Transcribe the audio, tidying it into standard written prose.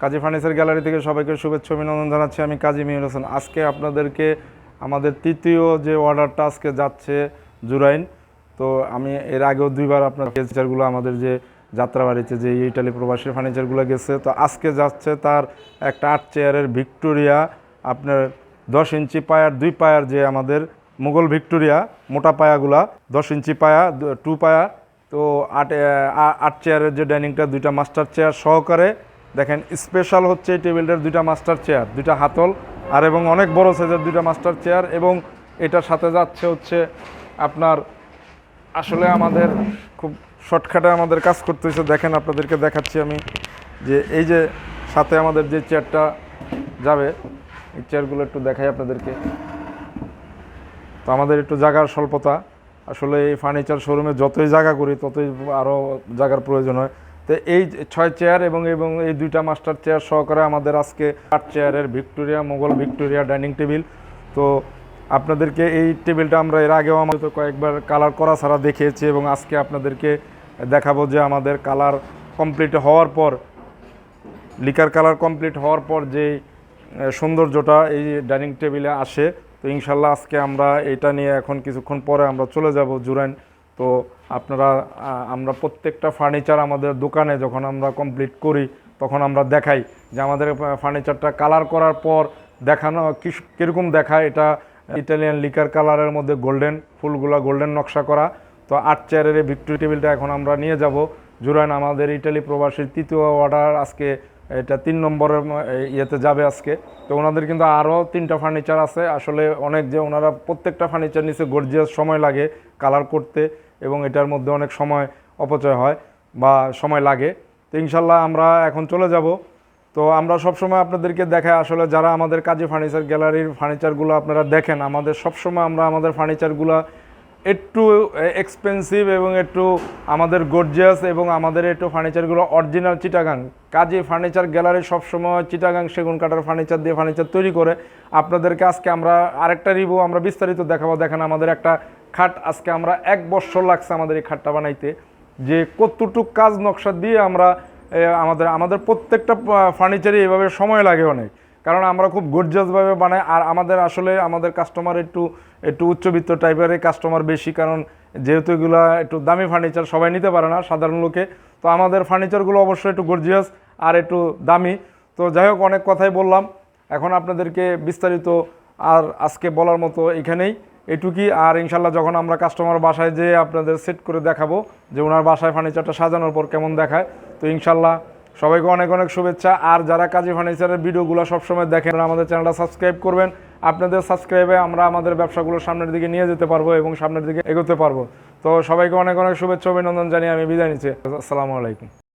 কাজী furniture gallery থেকে সবাইকে শুভেচ্ছা অভিনন্দন জানাচ্ছি। আমি কাজী মিহির হোসেন। আজকে আপনাদেরকে আমাদের তৃতীয় যে অর্ডারটা আজকে যাচ্ছে জুরাইন। তো আমি এর আগেও দুইবার আপনার ফার্নিচারগুলো আমাদের যে যাত্রাবাড়িতে যে ইটালি প্রবাসী ফার্নিচারগুলো গেছে, তো আজকে যাচ্ছে তার একটা 8 চেয়ারের ভিক্টোরিয়া, আপনার 10 ইঞ্চি পায়ার 2 পায়ার যে আমাদের মুঘল ভিক্টোরিয়া মোটা পায়াগুলা 10 ইঞ্চি পায়া 2 পায়া। তো 8 চেয়ারের যে ডাইনিংটা 2টা মাস্টার চেয়ার সহকারে দেখেন, স্পেশাল হচ্ছে এই টেবিলটার 2টা মাস্টার চেয়ার, 2টা হাতল আর এবং অনেক বড় সাইজের 2টা মাস্টার চেয়ার। এবং এটার সাথে যাচ্ছে হচ্ছে আপনার আসলে আমাদের খুব শর্টকাটে আমাদের কাজ করতে হয়েছে। দেখেন আপনাদেরকে দেখাচ্ছি আমি যে এই যে সাথে আমাদের যে চেয়ারটা যাবে, এই চেয়ারগুলো একটু দেখাই আপনাদেরকে। তো আমাদের একটু জায়গার স্বল্পতা, আসলে এই ফার্নিচার শোরুমে যতই জায়গা করি ততই আরও জায়গার প্রয়োজন হয়। তো এই 6 চেয়ার এবং এই 2টা মাস্টার চেয়ার সহকারে আমাদের আজকে 8 চেয়ারের Victoria Mughal Victoria dining table. তো আপনাদেরকে এই টেবিলটা আমরা এর আগেও আমাদের কয়েকবার কালার করা ছাড়া দেখিয়েছি এবং আজকে আপনাদেরকে দেখাবো যে আমাদের কালার কমপ্লিট হওয়ার পর, লিকার কালার কমপ্লিট হওয়ার পর যে সৌন্দর্যটা এই ডাইনিং টেবিলে আসে। তো ইনশাল্লাহ আজকে আমরা এটা নিয়ে এখন কিছুক্ষণ পরে আমরা চলে যাব জুরাইন। তো আমরা প্রত্যেকটা ফার্নিচার আমাদের দোকানে যখন আমরা কমপ্লিট করি তখন আমরা দেখাই যে আমাদের ফার্নিচারটা কালার করার পর দেখানো কীরকম দেখায়। এটা ইটালিয়ান লিকার কালারের মধ্যে গোল্ডেন ফুলগুলা গোল্ডেন নকশা করা। তো 8 চেয়ারের এই ভিক্টোরিয়া টেবিলটা এখন আমরা নিয়ে যাব জুরাইন। আমাদের ইটালি প্রবাসীর তৃতীয় অর্ডার আজকে, এটা 3 নম্বরের ইয়েতে যাবে আজকে। তো ওনাদের কিন্তু আরও 3টা ফার্নিচার আছে। আসলে অনেক যে ওনারা প্রত্যেকটা ফার্নিচার নিচে গর্জিয়াস সময় লাগে কালার করতে এবং এটার মধ্যে অনেক সময় অপচয় হয় বা সময় লাগে। তো ইনশাল্লাহ আমরা এখন চলে যাব। তো আমরা সবসময় আপনাদেরকে দেখাই, আসলে যারা আমাদের কাজী ফার্নিচার গ্যালারির ফার্নিচারগুলো আপনারা দেখেন, আমাদের সবসময় আমরা আমাদের ফার্নিচারগুলো একটু এক্সপেন্সিভ এবং একটু আমাদের গর্জিয়াস এবং আমাদের একটু ফার্নিচারগুলো অরিজিনাল চিটাগাং। কাজী ফার্নিচার গ্যালারি সবসময় চিটাগাং সেগুন কাঠের ফার্নিচার দিয়ে ফার্নিচার তৈরি করে। আপনাদেরকে আজকে আমরা আরেকটা রিভিউ আমরা বিস্তারিত দেখাবো। দেখেন আমাদের একটা খাট, আজকে আমরা 1 বছর লাগছে আমাদের এই খাটটা বানাইতে, যে কতটুক কাজ নকশা দিয়ে আমরা আমাদের প্রত্যেকটা ফার্নিচারই এভাবে সময় লাগে অনেক, কারণ আমরা খুব গর্জিয়াসভাবে বানাই। আর আমাদের আসলে আমাদের কাস্টমার একটু উচ্চবিত্ত টাইপের কাস্টমার বেশি, কারণ যেহেতু এগুলো একটু দামি ফার্নিচার সবাই নিতে পারে না সাধারণ লোকে। তো আমাদের ফার্নিচারগুলো অবশ্যই একটু গর্জিয়াস আর একটু দামি। তো যাই হোক, অনেক কথাই বললাম, এখন আপনাদেরকে বিস্তারিত আর আজকে বলার মতো এখানেই এটুকুই। আর ইনশাল্লাহ যখন আমরা কাস্টমার বাসায় যেয়ে আপনাদের সেট করে দেখাবো যে ওনার বাসায় ফার্নিচারটা সাজানোর পর কেমন দেখায়। তো ইনশাল্লাহ সবাইকে অনেক অনেক শুভেচ্ছা। আর যারা কাজী ফার্নিচারের ভিডিওগুলো সবসময় দেখেন, আমাদের চ্যানেলটা সাবস্ক্রাইব করবেন। আপনাদের সাবস্ক্রাইবে আমরা আমাদের ব্যবসাগুলো সামনের দিকে নিয়ে যেতে পারবো এবং সামনের দিকে এগোতে পারবো। তো সবাইকে অনেক অনেক শুভেচ্ছা অভিনন্দন জানিয়ে আমি বিদায় নিচ্ছি। আসসালামু আলাইকুম।